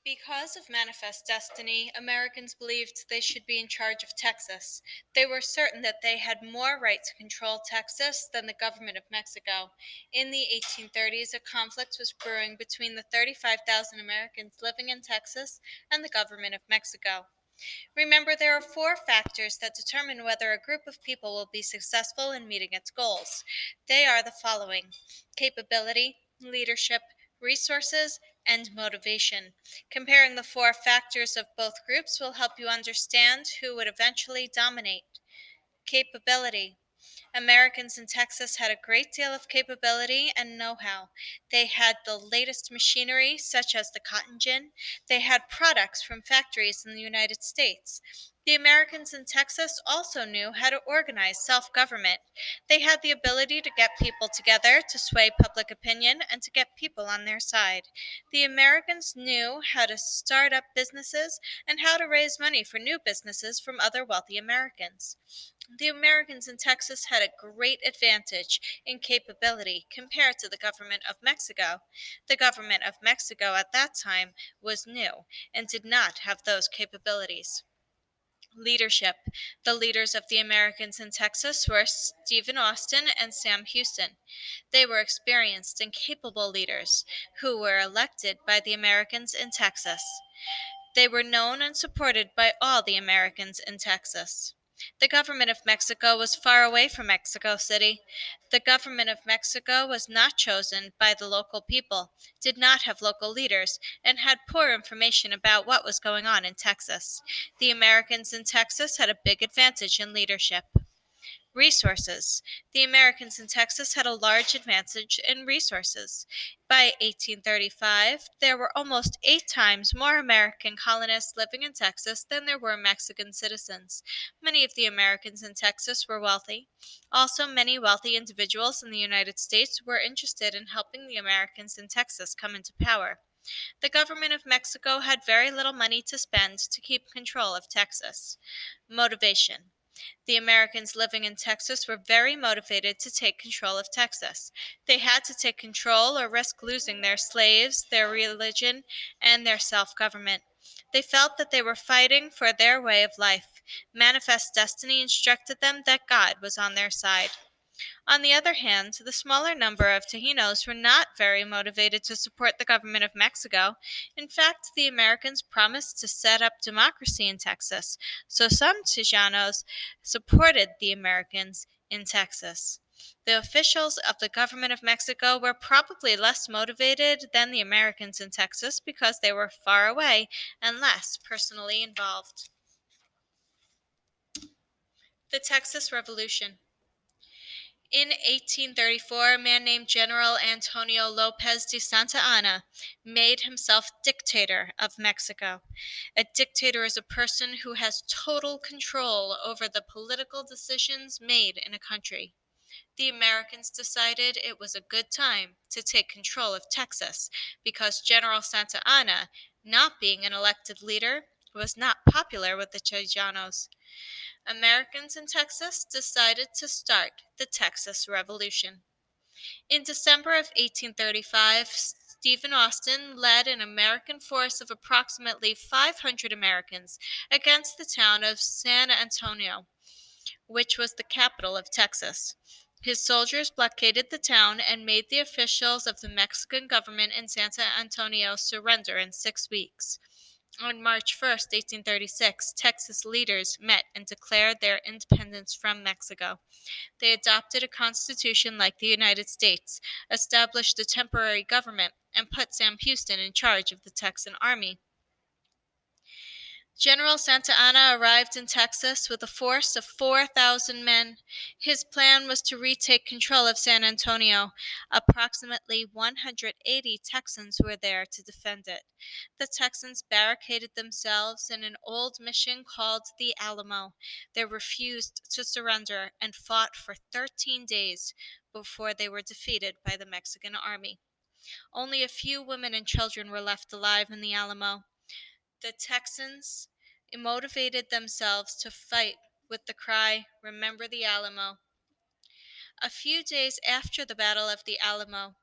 Because of manifest destiny, Americans believed they should be in charge of Texas. They were certain that they had more right to control Texas than the government of Mexico. In the 1830s, a conflict was brewing between the 35,000 Americans living in Texas and the government of Mexico. Remember, there are four factors that determine whether a group of people will be successful in meeting its goals. They are the following: capability, leadership, resources, and motivation. Comparing the four factors of both groups will help you understand who would eventually dominate. Capability. Americans in Texas had a great deal of capability and know how. They had the latest machinery, such as the cotton gin. They had products from factories in the United States. The Americans in Texas also knew how to organize self government. They had the ability to get people together, to sway public opinion, and to get people on their side. The Americans knew how to start up businesses and how to raise money for new businesses from other wealthy Americans. The Americans in Texas had a great advantage in capability compared to the government of Mexico. The government of Mexico at that time was new and did not have those capabilities. Leadership. The leaders of the Americans in Texas were Stephen Austin and Sam Houston. They were experienced and capable leaders who were elected by the Americans in Texas. They were known and supported by all the Americans in Texas. The government of Mexico was far away from Mexico City. The government of Mexico was not chosen by the local people, did not have local leaders, and had poor information about what was going on in Texas. The Americans in Texas had a big advantage in leadership. Resources. The Americans in Texas had a large advantage in resources. By 1835, there were almost 8 times more American colonists living in Texas than there were Mexican citizens. Many of the Americans in Texas were wealthy. Also, many wealthy individuals in the United States were interested in helping the Americans in Texas come into power. The government of Mexico had very little money to spend to keep control of Texas. Motivation. The Americans living in Texas were very motivated to take control of Texas. They had to take control or risk losing their slaves, their religion, and their self government. They felt that they were fighting for their way of life. Manifest destiny instructed them that God was on their side. On the other hand, the smaller number of Taínos were not very motivated to support the government of Mexico. In fact, the Americans promised to set up democracy in Texas, so some Tejanos supported the Americans in Texas. The officials of the government of Mexico were probably less motivated than the Americans in Texas because they were far away and less personally involved. The Texas Revolution. In 1834, a man named General Antonio Lopez de Santa Anna made himself dictator of Mexico. A dictator is a person who has total control over the political decisions made in a country. The Americans decided it was a good time to take control of Texas because General Santa Anna, not being an elected leader, was not popular with the Chijanos. Americans in Texas decided to start the Texas Revolution. In December of 1835, Stephen Austin led an American force of approximately 500 Americans against the town of San Antonio, which was the capital of Texas. His soldiers blockaded the town and made the officials of the Mexican government in San Antonio surrender in 6 weeks. On March 1st, 1836, Texas leaders met and declared their independence from Mexico. They adopted a constitution like the United States, established a temporary government, and put Sam Houston in charge of the Texan Army. General Santa Anna arrived in Texas with a force of 4,000 men. His plan was to retake control of San Antonio. Approximately 180 Texans were there to defend it. The Texans barricaded themselves in an old mission called the Alamo. They refused to surrender and fought for 13 days before they were defeated by the Mexican army. Only a few women and children were left alive in the Alamo. The Texans motivated themselves to fight with the cry, "Remember the Alamo." A few days after the Battle of the Alamo,